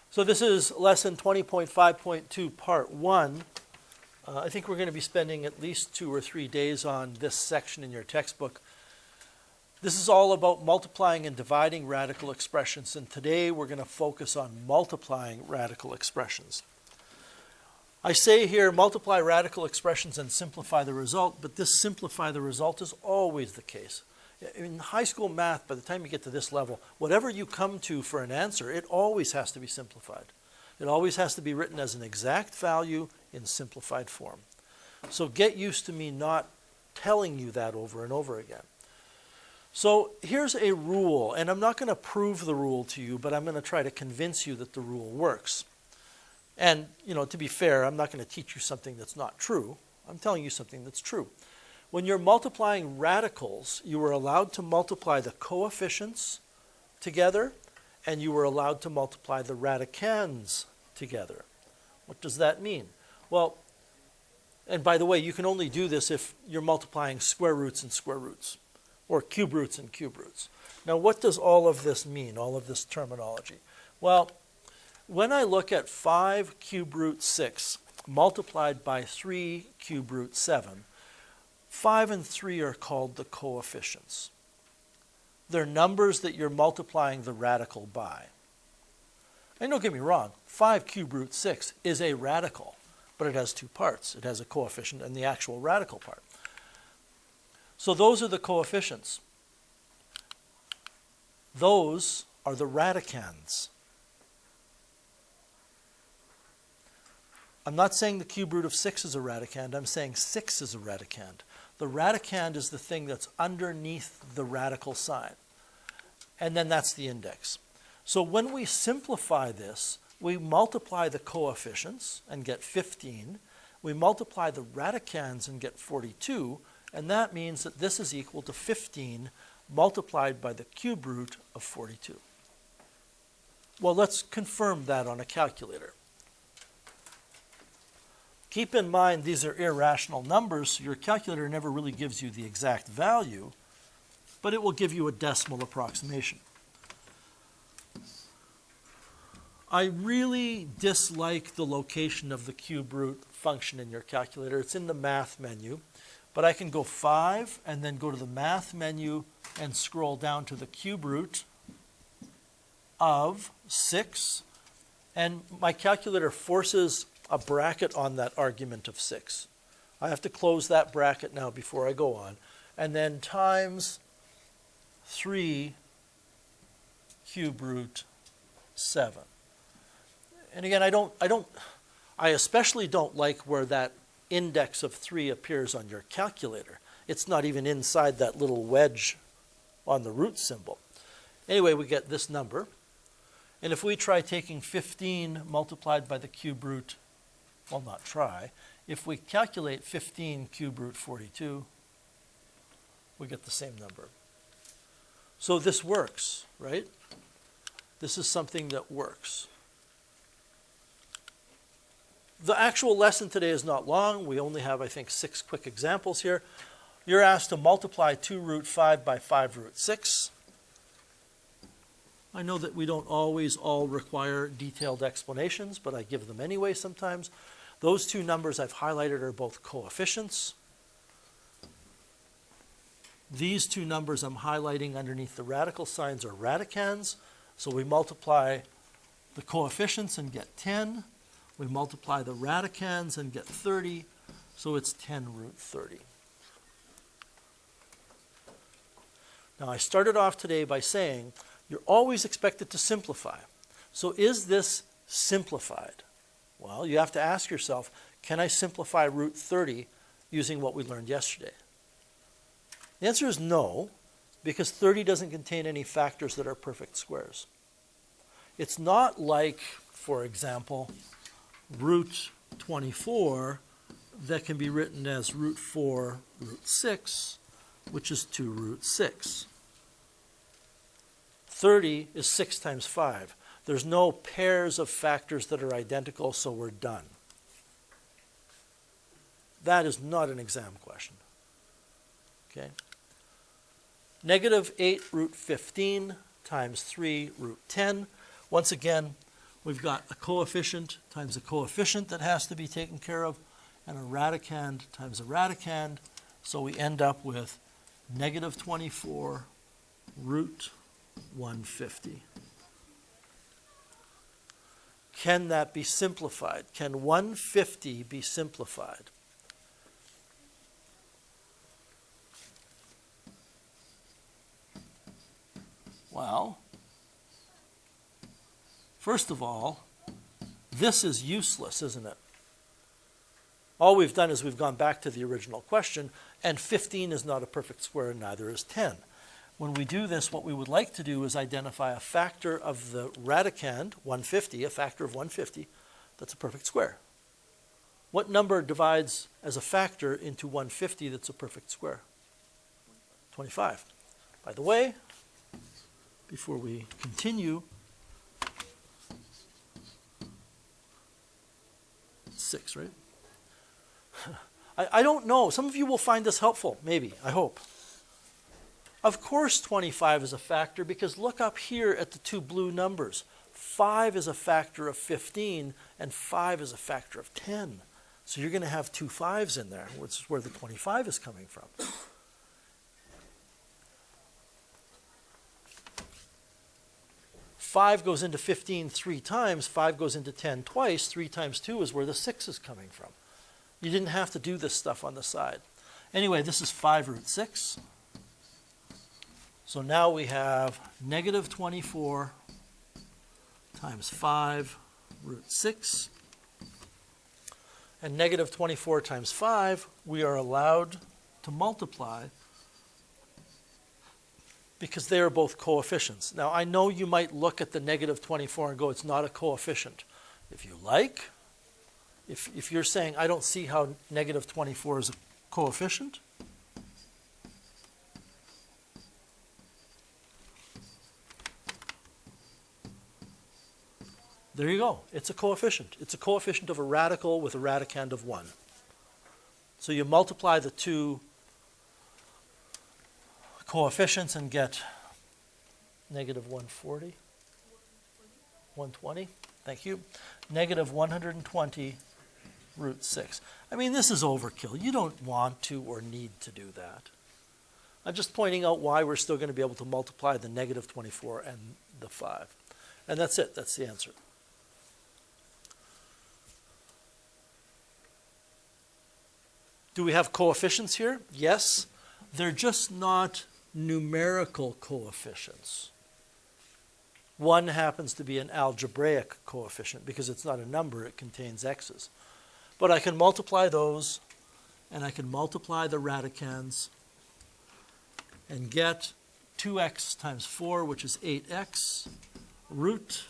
So this is lesson 20.5.2, part 1. I think we're going to be spending at least 2 or 3 days on this section in your textbook. This is all about multiplying and dividing radical expressions, and today we're going to focus on multiplying radical expressions. I say here multiply radical expressions and simplify the result, but this simplify the result is always the case. In high school math, by the time you get to this level, whatever you come to for an answer, it always has to be simplified. It always has to be written as an exact value in simplified form. So get used to me not telling you that over and over again. So here's a rule, and I'm not going to prove the rule to you, but I'm going to try to convince you that the rule works. And, to be fair, I'm not going to teach you something that's not true. I'm telling you something that's true. When you're multiplying radicals, you are allowed to multiply the coefficients together, and you were allowed to multiply the radicands together. What does that mean? Well, and by the way, you can only do this if you're multiplying square roots and square roots, or cube roots and cube roots. Now, what does all of this mean, all of this terminology? Well, when I look at 5 cube root 6 multiplied by 3 cube root 7, 5 and 3 are called the coefficients. They're numbers that you're multiplying the radical by. And don't get me wrong, 5 cube root 6 is a radical, but it has 2 parts. It has a coefficient and the actual radical part. So those are the coefficients. Those are the radicands. I'm not saying the cube root of 6 is a radicand. I'm saying 6 is a radicand. The radicand is the thing that's underneath the radical sign. And then that's the index. So when we simplify this, we multiply the coefficients and get 15. We multiply the radicands and get 42. And that means that this is equal to 15 multiplied by the cube root of 42. Well, let's confirm that on a calculator. Keep in mind these are irrational numbers, so your calculator never really gives you the exact value, but it will give you a decimal approximation. I really dislike the location of the cube root function in your calculator. It's in the math menu, but I can go 5 and then go to the math menu and scroll down to the cube root of 6, and my calculator forces a bracket on that argument of 6. I have to close that bracket now before I go on. And then times 3 cube root 7. And again, I especially don't like where that index of 3 appears on your calculator. It's not even inside that little wedge on the root symbol. Anyway, we get this number. And if we try taking 15 multiplied by the cube root, well, not try. If we calculate 15 cube root 42, we get the same number. So this works, right? This is something that works. The actual lesson today is not long. We only have, I think, 6 quick examples here. You're asked to multiply 2 root 5 by 5 root 6. I know that we don't always all require detailed explanations, but I give them anyway sometimes. Those 2 numbers I've highlighted are both coefficients. These 2 numbers I'm highlighting underneath the radical signs are radicands. So we multiply the coefficients and get 10. We multiply the radicands and get 30. So it's 10 root 30. Now I started off today by saying you're always expected to simplify. So is this simplified? Well, you have to ask yourself, can I simplify root 30 using what we learned yesterday? The answer is no, because 30 doesn't contain any factors that are perfect squares. It's not like, for example, root 24 that can be written as root 4 root 6, which is 2 root 6. 30 is 6 times 5. There's no pairs of factors that are identical, so we're done. That is not an exam question. Okay? Negative 8 root 15 times 3 root 10. Once again, we've got a coefficient times a coefficient that has to be taken care of, and a radicand times a radicand. So we end up with negative 24 root 150. Can that be simplified? Can 150 be simplified? Well, first of all, this is useless, isn't it? All we've done is we've gone back to the original question, and 15 is not a perfect square, and neither is 10. When we do this, what we would like to do is identify a factor of the radicand, 150, a factor of 150, that's a perfect square. What number divides as a factor into 150 that's a perfect square? 25. By the way, before we continue, 6, right? I don't know. Some of you will find this helpful, maybe, I hope. Of course 25 is a factor, because look up here at the two blue numbers. 5 is a factor of 15, and 5 is a factor of 10. So you're going to have two 5s in there, which is where the 25 is coming from. Five goes into 15 3 times, 5 goes into 10 twice, 3 times 2 is where the 6 is coming from. You didn't have to do this stuff on the side. Anyway, this is 5 root 6. So now we have negative 24 times 5 root 6. And negative 24 times 5, we are allowed to multiply because they are both coefficients. Now, I know you might look at the negative 24 and go, it's not a coefficient. If you like, if you're saying, I don't see how negative 24 is a coefficient, there you go. It's a coefficient. It's a coefficient of a radical with a radicand of 1. So you multiply the two coefficients and get negative 140. 120. Thank you. Negative 120 root 6. I mean, this is overkill. You don't want to or need to do that. I'm just pointing out why we're still going to be able to multiply the negative 24 and the 5. And that's it. That's the answer. Do we have coefficients here? Yes. They're just not numerical coefficients. One happens to be an algebraic coefficient because it's not a number, it contains x's. But I can multiply those, and I can multiply the radicands and get 2x times 4, which is 8x, root.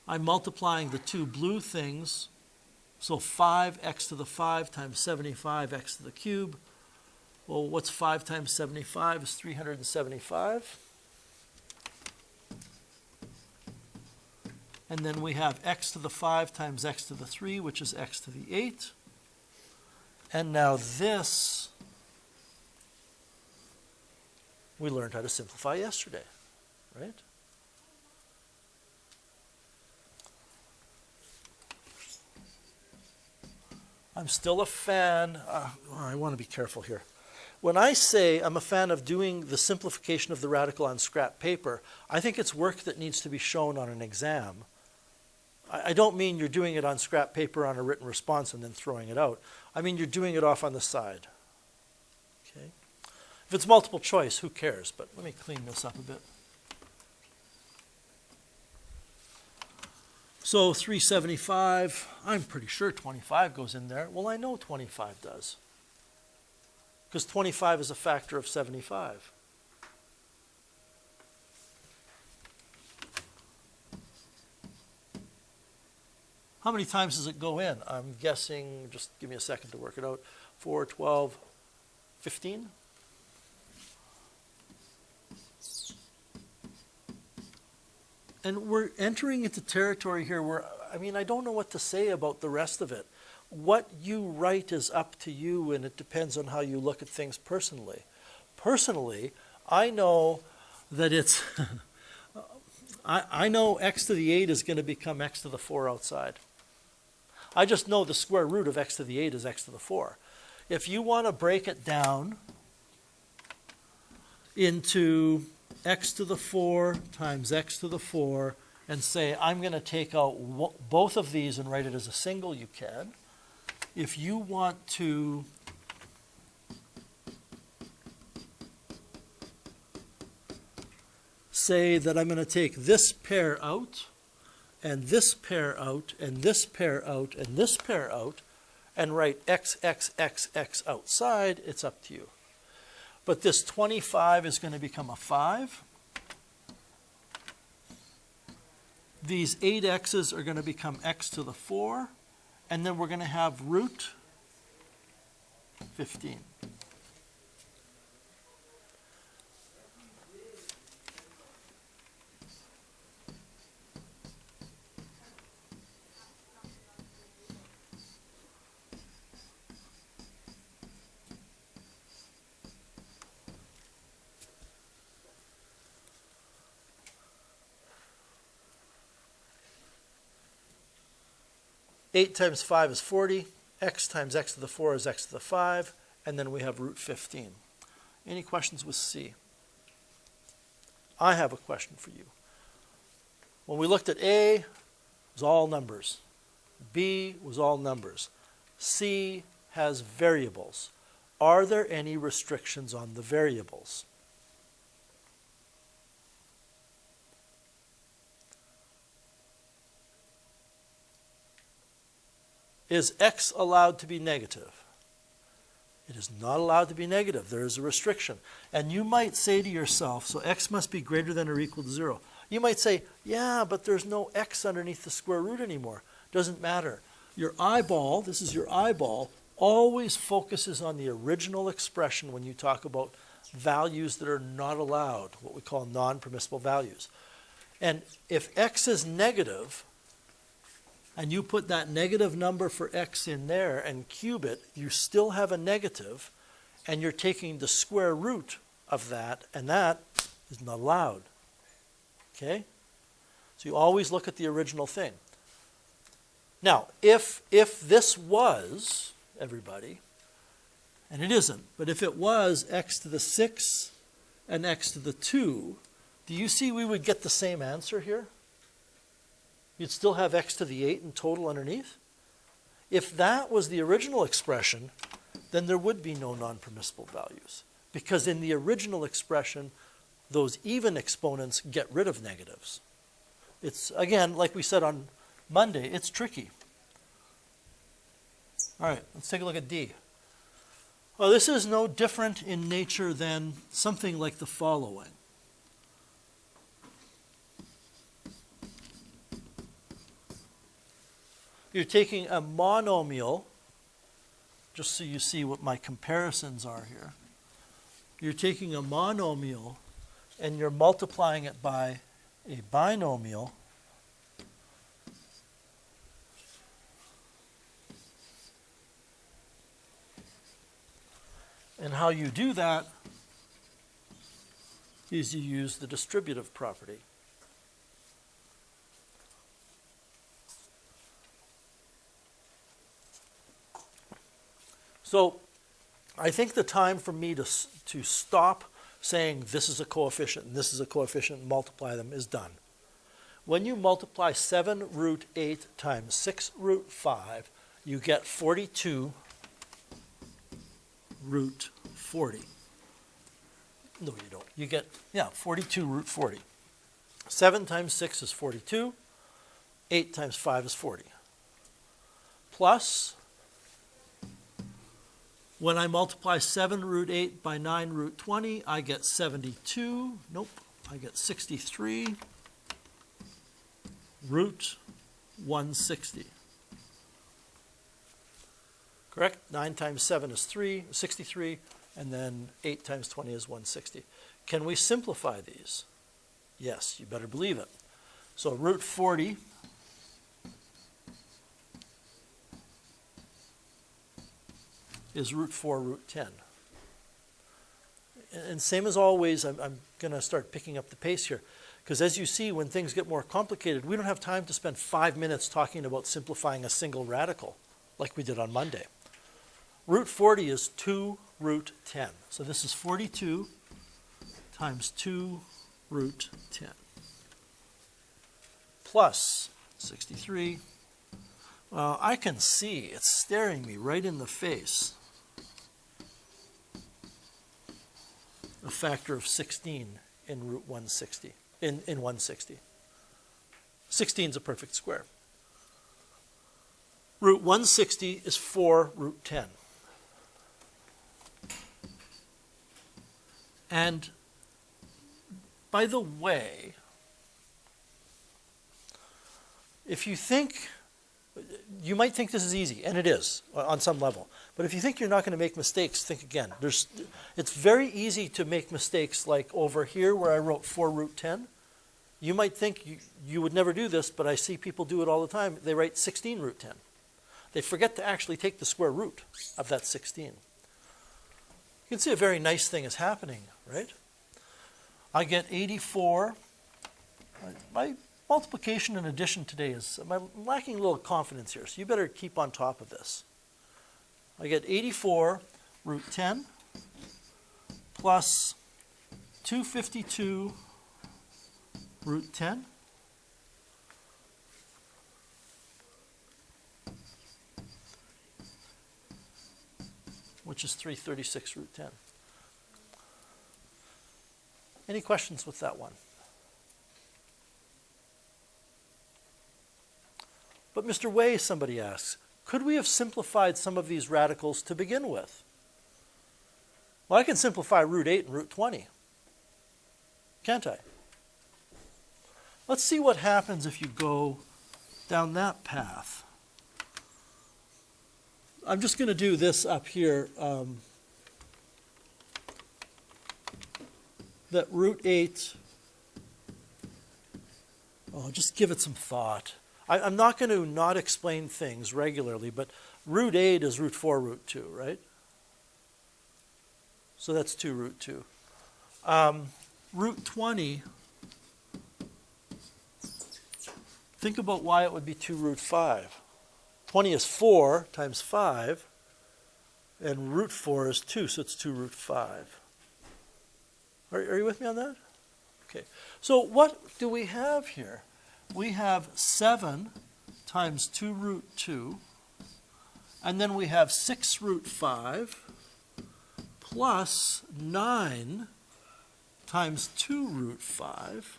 I'm multiplying the two blue things, so 5x to the 5 times 75x to the cube. Well, what's 5 times 75 is 375. And then we have x to the 5 times x to the 3, which is x to the 8. And now this, we learned how to simplify yesterday, right? I'm still a fan, I want to be careful here. When I say I'm a fan of doing the simplification of the radical on scrap paper, I think it's work that needs to be shown on an exam. I don't mean you're doing it on scrap paper on a written response and then throwing it out. I mean you're doing it off on the side. Okay? If it's multiple choice, who cares? But let me clean this up a bit. So 375, I'm pretty sure 25 goes in there. Well, I know 25 does, because 25 is a factor of 75. How many times does it go in? I'm guessing, just give me a second to work it out, 4, 12, 15? And we're entering into territory here where, I mean, I don't know what to say about the rest of it. What you write is up to you, and it depends on how you look at things personally. Personally, I know that it's, I know x to the 8 is going to become x to the 4 outside. I just know the square root of x to the 8 is x to the 4. If you want to break it down into x to the 4 times x to the 4 and say, I'm going to take out both of these and write it as a single, you can. If you want to say that I'm going to take this pair out, and this pair out, and this pair out, and this pair out, and write x, x, x, x outside, it's up to you. But this 25 is going to become a 5. These 8x's are going to become x to the 4, and then we're going to have root 15. Eight times 5 is 40. X times x to the 4 is x to the 5. And then we have root 15. Any questions with C? I have a question for you. When we looked at A, it was all numbers. B was all numbers. C has variables. Are there any restrictions on the variables? Is x allowed to be negative? It is not allowed to be negative. There is a restriction. And you might say to yourself, so x must be greater than or equal to 0. You might say, yeah, but there's no x underneath the square root anymore. Doesn't matter. Your eyeball, this is your eyeball, always focuses on the original expression when you talk about values that are not allowed, what we call non-permissible values. And if x is negative, and you put that negative number for x in there and cube it, you still have a negative, and you're taking the square root of that, and that is not allowed. Okay? So you always look at the original thing. Now, if this was, everybody, and it isn't, but if it was x to the 6 and x to the 2, do you see we would get the same answer here? You'd still have x to the 8 in total underneath. If that was the original expression, then there would be no non-permissible values. Because in the original expression, those even exponents get rid of negatives. It's, again, like we said on Monday, it's tricky. All right, let's take a look at D. Well, this is no different in nature than something like the following. You're taking a monomial, just so you see what my comparisons are here. You're taking a monomial and you're multiplying it by a binomial. And how you do that is you use the distributive property. So I think the time for me to stop saying this is a coefficient and this is a coefficient and multiply them is done. When you multiply 7 root 8 times 6 root 5, you get 42 root 40. No, you don't. You get, 42 root 40. 7 times 6 is 42. 8 times 5 is 40. Plus, when I multiply 7 root 8 by 9 root 20, I get 72. Nope, I get 63 root 160. Correct? 9 times 7 is 63, and then 8 times 20 is 160. Can we simplify these? Yes, you better believe it. So root 40 is root 4 root 10. And same as always, I'm going to start picking up the pace here. Because as you see, when things get more complicated, we don't have time to spend 5 minutes talking about simplifying a single radical like we did on Monday. Root 40 is 2 root 10. So this is 42 times 2 root 10 plus 63. Well, I can see it's staring me right in the face. A factor of 16 in root 160, in 160. 16 is a perfect square. Root 160 is 4 root 10. And by the way, if you think, you might think this is easy, and it is on some level. But if you think you're not going to make mistakes, think again. It's very easy to make mistakes like over here where I wrote 4 root 10. You might think you would never do this, but I see people do it all the time. They write 16 root 10. They forget to actually take the square root of that 16. You can see a very nice thing is happening, right? I get 84. My multiplication and addition today is, I'm lacking a little confidence here, so you better keep on top of this. I get 84 root 10 plus 252 root 10 which is 336 root 10. Any questions with that one? But Mr. Way, somebody asks, could we have simplified some of these radicals to begin with? Well, I can simplify root 8 and root 20, can't I? Let's see what happens if you go down that path. I'm just going to do this up here, that root 8, just give it some thought. I'm not going to not explain things regularly, but root 8 is root 4 root 2, right? So that's 2 root 2. Root 20, think about why it would be 2 root 5. 20 is 4 times 5, and root 4 is 2, so it's 2 root 5. Are you with me on that? Okay. So what do we have here? We have 7 times 2 root 2, and then we have 6 root 5 plus 9 times 2 root 5.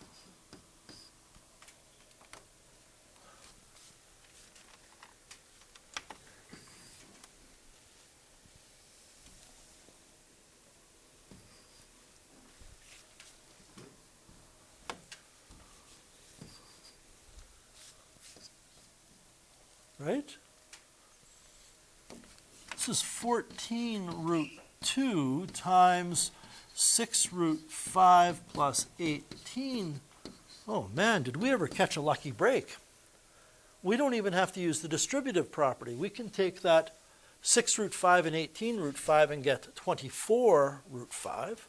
Right? This is 14 root 2 times 6 root 5 plus 18. Oh man, did we ever catch a lucky break? We don't even have to use the distributive property. We can take that 6 root 5 and 18 root 5 and get 24 root 5.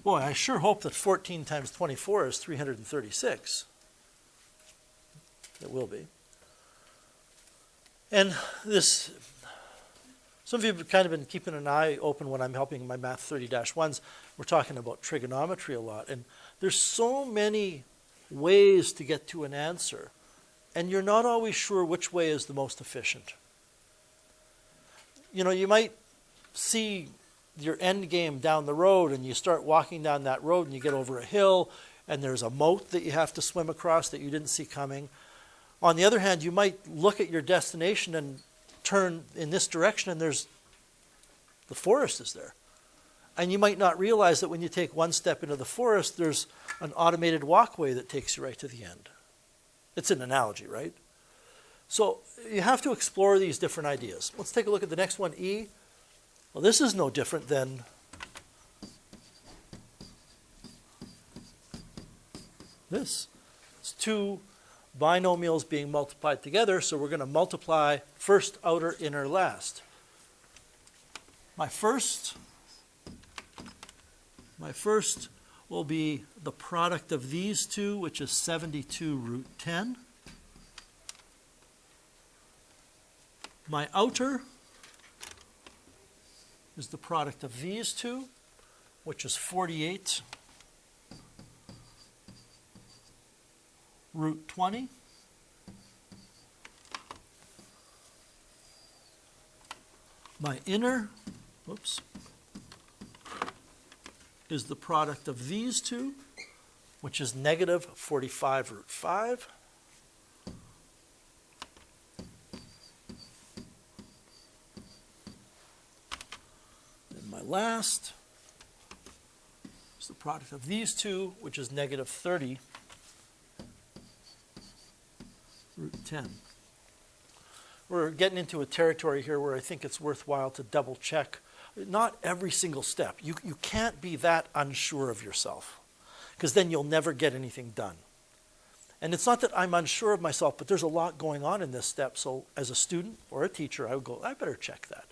Boy, I sure hope that 14 times 24 is 336. It will be. And this, some of you have kind of been keeping an eye open when I'm helping my Math 30-1s. We're talking about trigonometry a lot. And there's so many ways to get to an answer. And you're not always sure which way is the most efficient. You know, you might see your end game down the road, and you start walking down that road and you get over a hill and there's a moat that you have to swim across that you didn't see coming. On the other hand, you might look at your destination and turn in this direction and the forest is there. And you might not realize that when you take one step into the forest, there's an automated walkway that takes you right to the end. It's an analogy, right? So you have to explore these different ideas. Let's take a look at the next one, E. Well, this is no different than this. It's 2 binomials being multiplied together, so we're going to multiply first, outer, inner, last. My first My first will be the product of these two, which is 72 root 10. My outer is the product of these two, which is 48 root 20. My inner, whoops, is the product of these two, which is negative 45 root 5. And my last is the product of these two, which is negative 30 root 10. We're getting into a territory here where I think it's worthwhile to double check. Not every single step. You can't be that unsure of yourself, because then you'll never get anything done. And it's not that I'm unsure of myself, but there's a lot going on in this step. So as a student or a teacher, I would go, I better check that.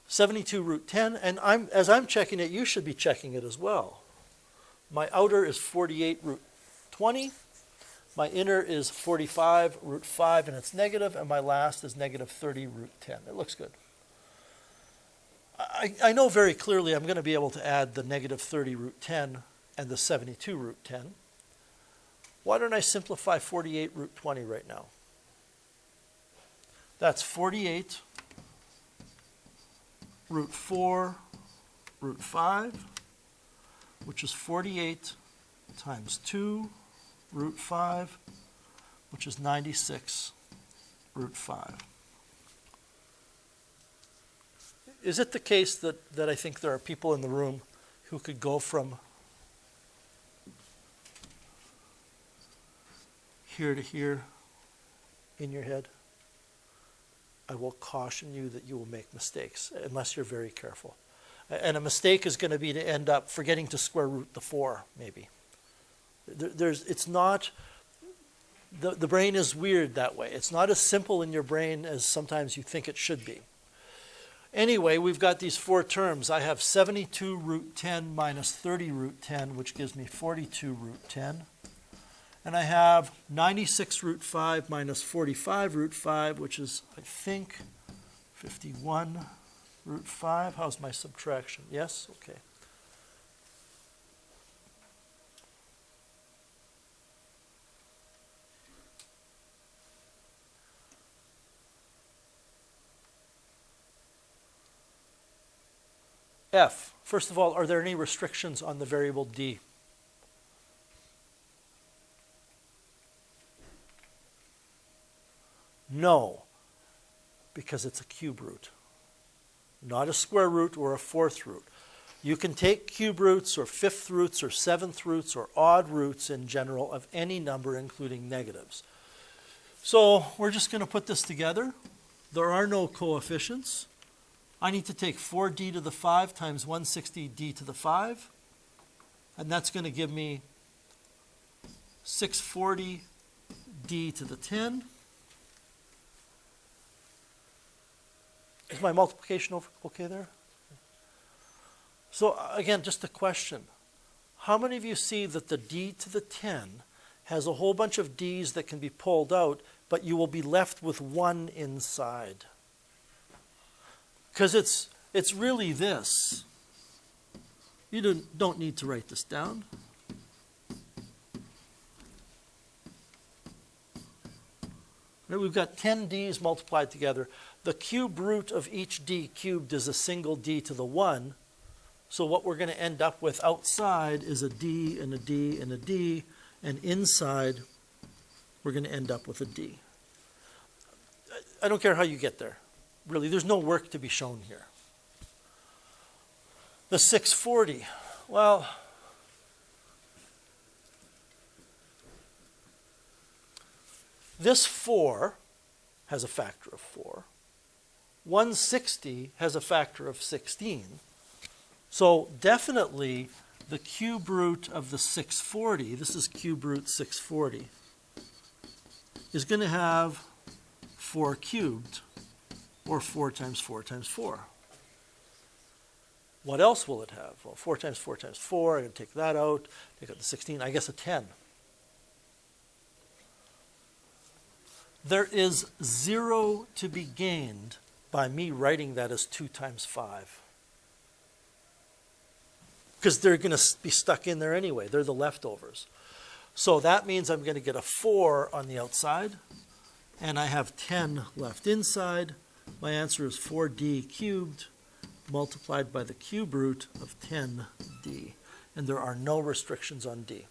72 root 10, and as I'm checking it, you should be checking it as well. My outer is 48 root 20. My inner is 45 root 5, and it's negative, and my last is negative 30 root 10. It looks good. I know very clearly I'm going to be able to add the negative 30 root 10 and the 72 root 10. Why don't I simplify 48 root 20 right now? That's 48 root 4 root 5, which is 48 times 2 root 5, which is 96 root 5. Is it the case that I think there are people in the room who could go from here to here in your head? I will caution you that you will make mistakes unless you're very careful. And a mistake is going to be to end up forgetting to square root the 4, maybe. It's not, the brain is weird that way. It's not as simple in your brain as sometimes you think it should be. Anyway, we've got these four terms. I have 72 root 10 minus 30 root 10, which gives me 42 root 10. And I have 96 root 5 minus 45 root 5, which is, I think, 51 root 5. How's my subtraction? Yes? Okay. F, first of all, are there any restrictions on the variable d? No, because it's a cube root, not a square root or a fourth root. You can take cube roots or fifth roots or seventh roots or odd roots in general of any number, including negatives. So we're just going to put this together. There are no coefficients. I need to take 4d to the 5 times 160d to the 5, and that's going to give me 640d to the 10. Is my multiplication okay there? So again, just a question. How many of you see that the d to the 10 has a whole bunch of d's that can be pulled out, but you will be left with 1 inside? Because it's really this. You don't need to write this down. Right, we've got 10 d's multiplied together. The cube root of each d cubed is a single d to the 1. So what we're going to end up with outside is a d and a d and a d, and inside we're going to end up with a d. I don't care how you get there. Really, there's no work to be shown here. The 640, well, this 4 has a factor of 4. 160 has a factor of 16. So definitely the cube root of the 640, this is cube root 640, is going to have 4 cubed, or 4 times 4 times 4. What else will it have? Well, 4 times 4 times 4, I'm going to take that out, take out the 16, I guess a 10. There is 0 to be gained by me writing that as 2 times 5. Because they're going to be stuck in there anyway. They're the leftovers. So that means I'm going to get a 4 on the outside, and I have 10 left inside. My answer is 4d cubed multiplied by the cube root of 10d. And there are no restrictions on d.